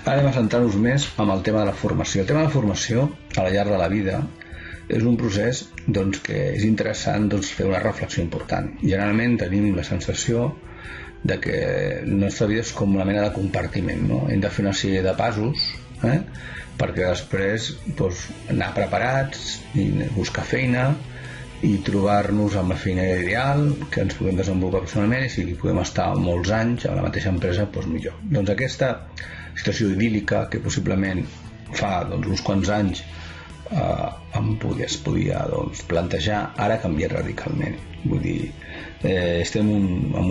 Ara anem a centrar-nos més en el tema de la formació. El tema de la formació, a la llarg de la vida, és un procés que és interessant fer una reflexió important. Generalment tenim la sensació de que la nostra vida és com una mena de compartiment, no? Hem de fer una sèrie de passos perquè després anar preparats i buscar feina i trobar-nos amb la feina ideal, que ens puguem desenvolupar personalment, i si podem estar molts anys a la mateixa empresa, millor. Doncs aquesta situació idíl·lica que possiblement fa uns quants anys es podia plantejar, ara ha canviat radicalment. Vull dir, estem en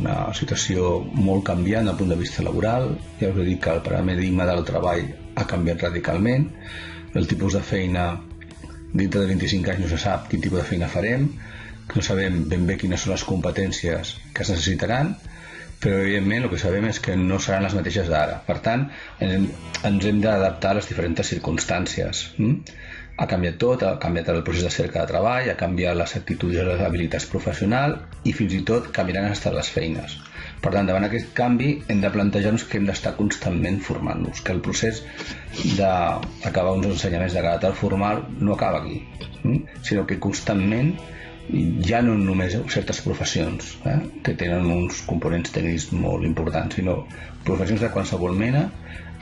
una situació molt canviant del punt de vista laboral. Ja us he dit que el paradigma del treball ha canviat radicalment. El tipus de feina, dintre de 25 anys no se sap quin tipus de feina farem, no sabem ben bé quines són les competències que es necessitaran, però evidentment el que sabem és que no seran les mateixes d'ara. Per tant, ens hem d'adaptar a les diferents circumstàncies. Ha canviat tot, ha canviat el procés de cerca de treball, ha canviat les actituds i les habilitats professionals i fins i tot canviaran les feines. Per tant, davant aquest canvi hem de plantejar-nos que hem d'estar constantment formant-nos, que el procés d'acabar uns ensenyaments de caràcter formal no acaba aquí, sinó que constantment, ja no només certes professions que tenen uns components tècnics molt importants, sinó professions de qualsevol mena,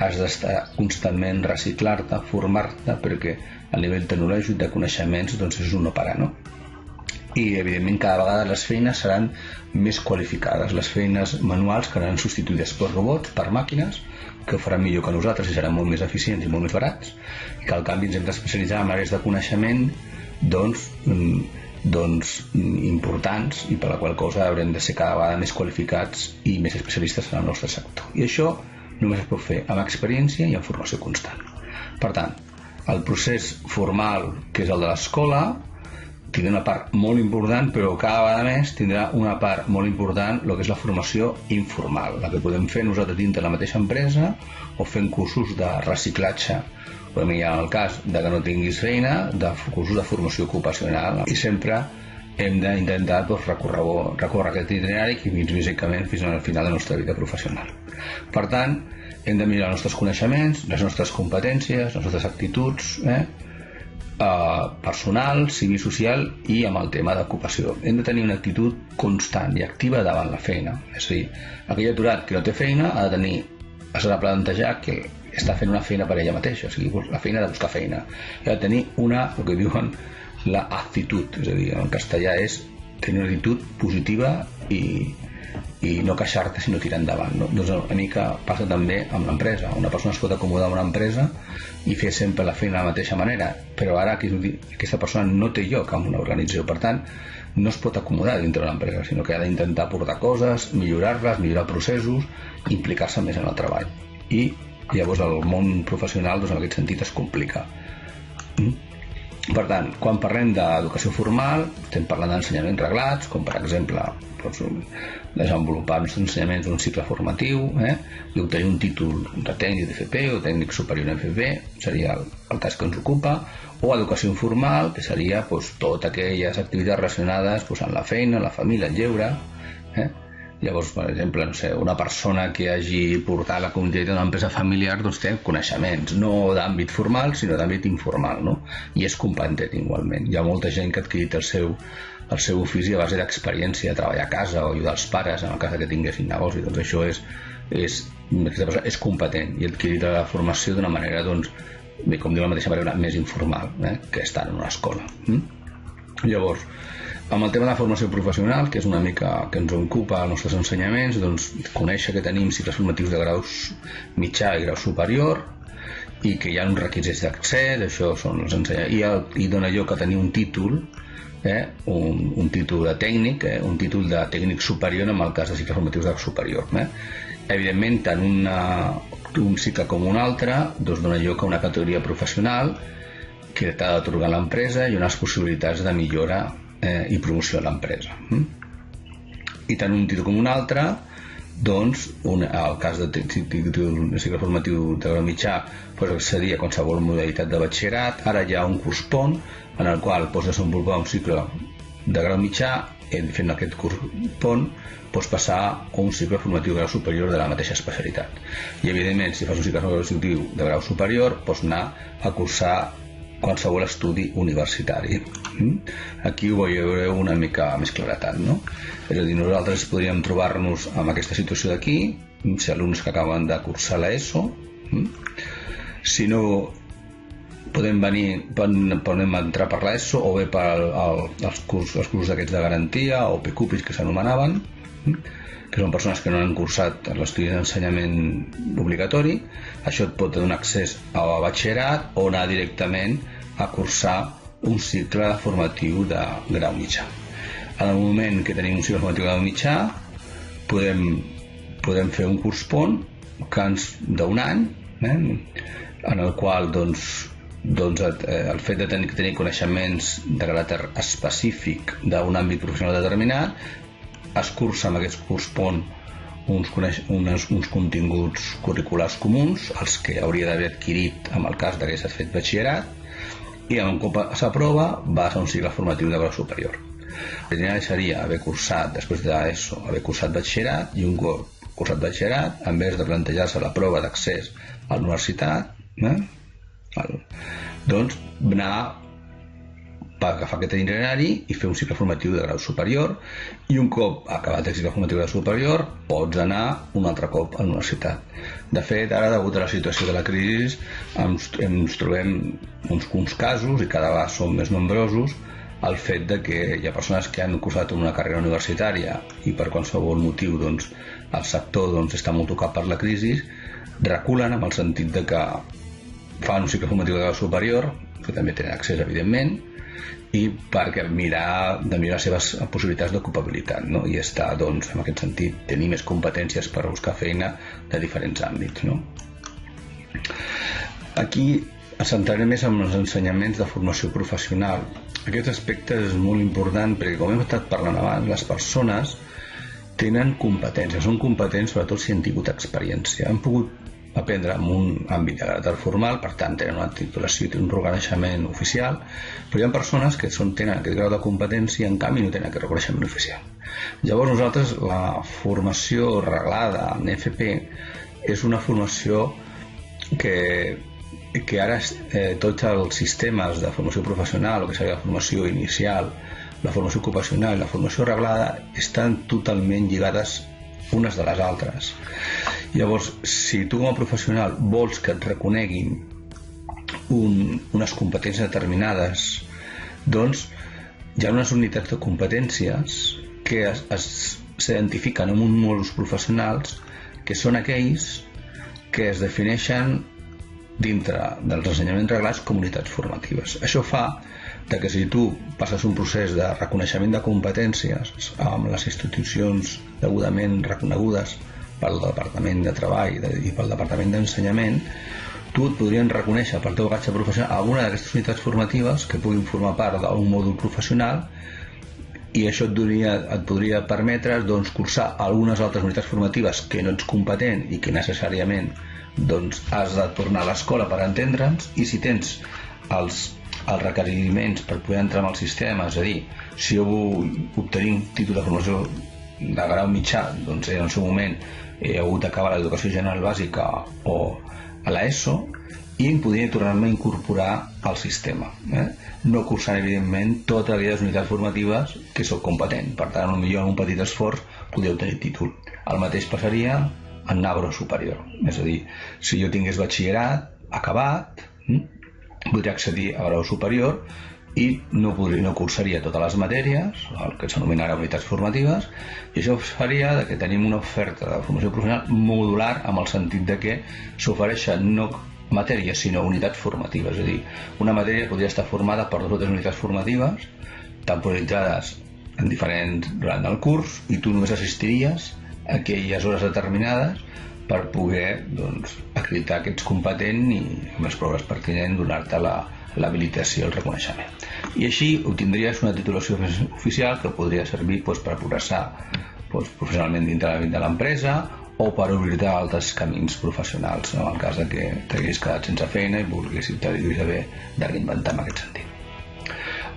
has d'estar constantment reciclar-te, formar-te, perquè a nivell tecnològic de coneixements és un no parar, no? I evidentment cada vegada les feines seran més qualificades, les feines manuals quedaran substituïdes per robots, per màquines, que ho faran millor que nosaltres i seran molt més eficients i molt més barats, i que al canvi ens hem d'especialitzar en àrees de coneixement importants i per la qual cosa haurem de ser cada vegada més qualificats i més especialistes en el nostre sector. I això només es pot fer amb experiència i amb formació constant. Per tant, el procés formal, que és el de l'escola, tindrà una part molt important, però cada vegada més tindrà una part molt important el que és la formació informal, la que podem fer nosaltres dintre la mateixa empresa o fent cursos de reciclatge, o en el cas de que no tinguis feina, de cursos de formació ocupacional. I sempre hem d'intentar recórrer aquest itinerari fins al final de la nostra vida professional. Per tant, hem de millorar els nostres coneixements, les nostres competències, les nostres actituds, personal, civil, social i amb el tema d'ocupació. Hem de tenir una actitud constant i activa davant la feina. És a dir, aquell aturat que no té feina s'ha de plantejar que està fent una feina per ella mateixa, o sigui, la feina de buscar feina. I ha de tenir el que diuen la actitud, és a dir, en castellà és tenir una actitud positiva i no queixar-te sinó tirar endavant, no? Doncs una mica passa també amb l'empresa. Una persona es pot acomodar a una empresa i fer sempre la feina de la mateixa manera, però ara aquesta persona no té lloc en una organització, per tant no es pot acomodar dintre de l'empresa, sinó que ha d'intentar aportar coses, millorar-les, millorar processos, implicar-se més en el treball. I llavors el món professional en aquest sentit es complica. Per tant, quan parlem d'educació formal, estem parlant d'ensenyaments reglats, com per exemple desenvolupar els ensenyaments d'un cicle formatiu i obtenir un títol de tècnic d'FP o tècnic superior en FP, seria el cas que ens ocupa, o educació informal, que seria totes aquelles activitats relacionades amb la feina, la família, el lleure. Llavors, per exemple, una persona que hagi portat la comunitat d'una empresa familiar té coneixements, no d'àmbit formal, sinó d'àmbit informal, no? I és competent igualment. Hi ha molta gent que ha adquirit el seu ofici a base d'experiència, de treballar a casa o ajudar els pares en el cas que tinguessin negoci. Doncs això aquesta persona és competent i ha adquirit la formació d'una manera, com diu la mateixa manera, més informal que estar en una escola. Llavors, amb el tema de la formació professional, que és una mica que ens ocupa els nostres ensenyaments, conèixer que tenim cicles formatius de graus mitjà i grau superior i que hi ha uns requisits d'accés, això són els ensenyaments, i dona lloc a tenir un títol, un títol de tècnic, un títol de tècnic superior en el cas de cicles formatius de grau superior. Evidentment, tant un cicle com un altre dona lloc a una categoria professional que t'ha d'atorgar l'empresa i unes possibilitats de millora i promoció a l'empresa. I tant un títol com un altre, el cas de cicle formatiu de grau mitjà accedir a qualsevol modalitat de batxillerat. Ara hi ha un curs PON en el qual pots desenvolupar un cicle de grau mitjà fent aquest curs pont, pots passar a un cicle formatiu de grau superior de la mateixa especialitat. I, evidentment, si fas un cicle formatiu de grau superior, pots anar a cursar qualsevol estudi universitari. Aquí ho veureu una mica més claretat, no? És a dir, nosaltres podríem trobar-nos amb aquesta situació d'aquí, si alumnes que acaben de cursar l'ESO. Si no, podem entrar per l'ESO o bé els cursos d'aquests de garantia o PQPIs que s'anomenaven, que són persones que no han cursat l'estudi d'ensenyament obligatori. Això et pot donar accés a batxillerat o anar directament a cursar un cicle formatiu de grau mitjà. En el moment que tenim un cicle formatiu de grau mitjà, podem fer un curs pont d'un any, en el qual el fet de tenir coneixements de caràcter específic d'un àmbit professional determinat es cursa amb aquest curs pont uns continguts curriculars comuns, els que hauria d'haver adquirit en el cas que hagués fet batxillerat, i un cop s'aprova vas a un cicle formatiu de grau superior. L'ordinari seria haver cursat, després d'ESO, haver cursat batxillerat, i un cop cursat batxillerat, en vez de plantejar-se la prova d'accés a la universitat, doncs anar per agafar aquest itinerari i fer un cicle formatiu de grau superior, i un cop acabat el cicle formatiu de grau superior pots anar un altre cop a la universitat. De fet, ara, degut a la situació de la crisi, ens trobem uns casos, i cada vegada són més nombrosos, el fet de que hi ha persones que han cursat una carrera universitària i per qualsevol motiu el sector està molt tocat per la crisi, reculen en el sentit de que fan un cicle formatiu de grau superior, que també tenen accés, evidentment, i perquè mirar les seves possibilitats d'ocupabilitat, no? I estar, en aquest sentit, tenir més competències per buscar feina de diferents àmbits, no? Aquí ens centrarem més en els ensenyaments de formació professional. Aquest aspecte és molt important perquè, com hem estat parlant abans, les persones tenen competències, són competents sobretot si han tingut experiència, han pogut aprendre en un àmbit de caràcter formal, per tant tenen una titulació i un reconeixement oficial, però hi ha persones que tenen aquest grau de competència i en canvi no tenen aquest reconeixement oficial. Llavors nosaltres la formació reglada en FP és una formació que ara tots els sistemes de formació professional, el que seria la formació inicial, la formació ocupacional i la formació reglada estan totalment lligades unes de les altres. Llavors, si tu com a professional vols que et reconeguin unes competències determinades, doncs hi ha unes unitats de competències que s'identifiquen en uns mòduls professionals que són aquells que es defineixen dintre dels ensenyaments reglats com unitats formatives. Això fa que si tu passes un procés de reconeixement de competències amb les institucions degudament reconegudes pel Departament de Treball i pel Departament d'Ensenyament, tu et podrien reconèixer pel teu bagatge professional alguna d'aquestes unitats formatives que puguin formar part d'un mòdul professional, i això et podria permetre cursar algunes altres unitats formatives que no ets competent i que necessàriament has de tornar a l'escola per entendre'ns, i si tens els requeriments per poder entrar en el sistema, és a dir, si jo vull obtenir un títol de formació de grau mitjà, en el seu moment he hagut d'acabar l'educació general bàsica o a l'ESO, i em podria tornar-me a incorporar al sistema, no cursant evidentment totes aquelles unitats formatives que soc competent. Per tant, potser amb un petit esforç podria obtenir títol. El mateix passaria en anar a grau superior, és a dir, si jo tingués batxillerat acabat, podria accedir a grau superior i no cursaria totes les matèries, el que s'anomena ara unitats formatives, i això faria que tenim una oferta de formació professional modular, amb el sentit de que s'ofereixen no matèries sinó unitats formatives, és a dir, una matèria podria estar formada per 2 o 3 unitats formatives temporitzades durant el curs, i tu només assistiries a aquelles hores determinades per poder acreditar que ets competent i amb les proves pertinents donar-te l'habilitació i el reconeixement. I així obtindries una titulació oficial que podria servir per progressar professionalment dintre de l'empresa o per obrir-te altres camins professionals en el cas que t'hagués quedat sense feina i t'hagués haver de reinventar en aquest sentit.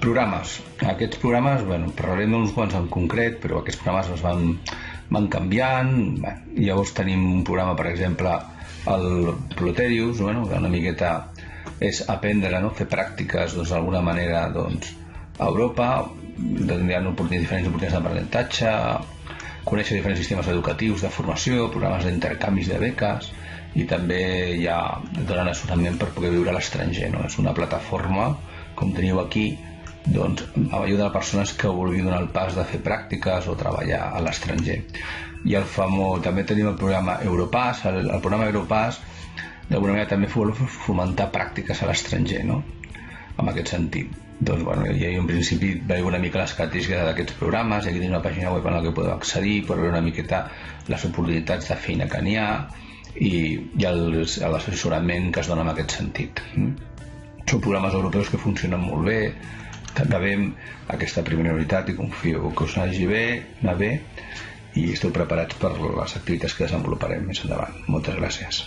Programes. Aquests programes, parlarem d'uns quants en concret, però aquests programes es van canviant. Llavors tenim un programa, per exemple, el Ploterius, que una miqueta és aprendre, fer pràctiques d'alguna manera a Europa, hi ha diferents oportunitats d'aprenentatge, conèixer diferents sistemes educatius de formació, programes d'intercanvis de beques, i també hi ha donen assessorament per poder viure a l'estranger. És una plataforma, com teniu aquí, amb ajuda de persones que vulguin donar el pas de fer pràctiques o treballar a l'estranger. I també tenim el programa Europass. El programa Europass d'alguna manera també vol fomentar pràctiques a l'estranger, en aquest sentit. I en principi veieu una mica les característiques d'aquests programes, i aquí tenim una pàgina web en la que podeu accedir per veure una miqueta les oportunitats de feina que n'hi ha i l'assessorament que es dona en aquest sentit. Són programes europeus que funcionen molt bé, que acabem aquesta primera unitat i confio que us anar bé i esteu preparats per les activitats que desenvoluparem més endavant. Moltes gràcies.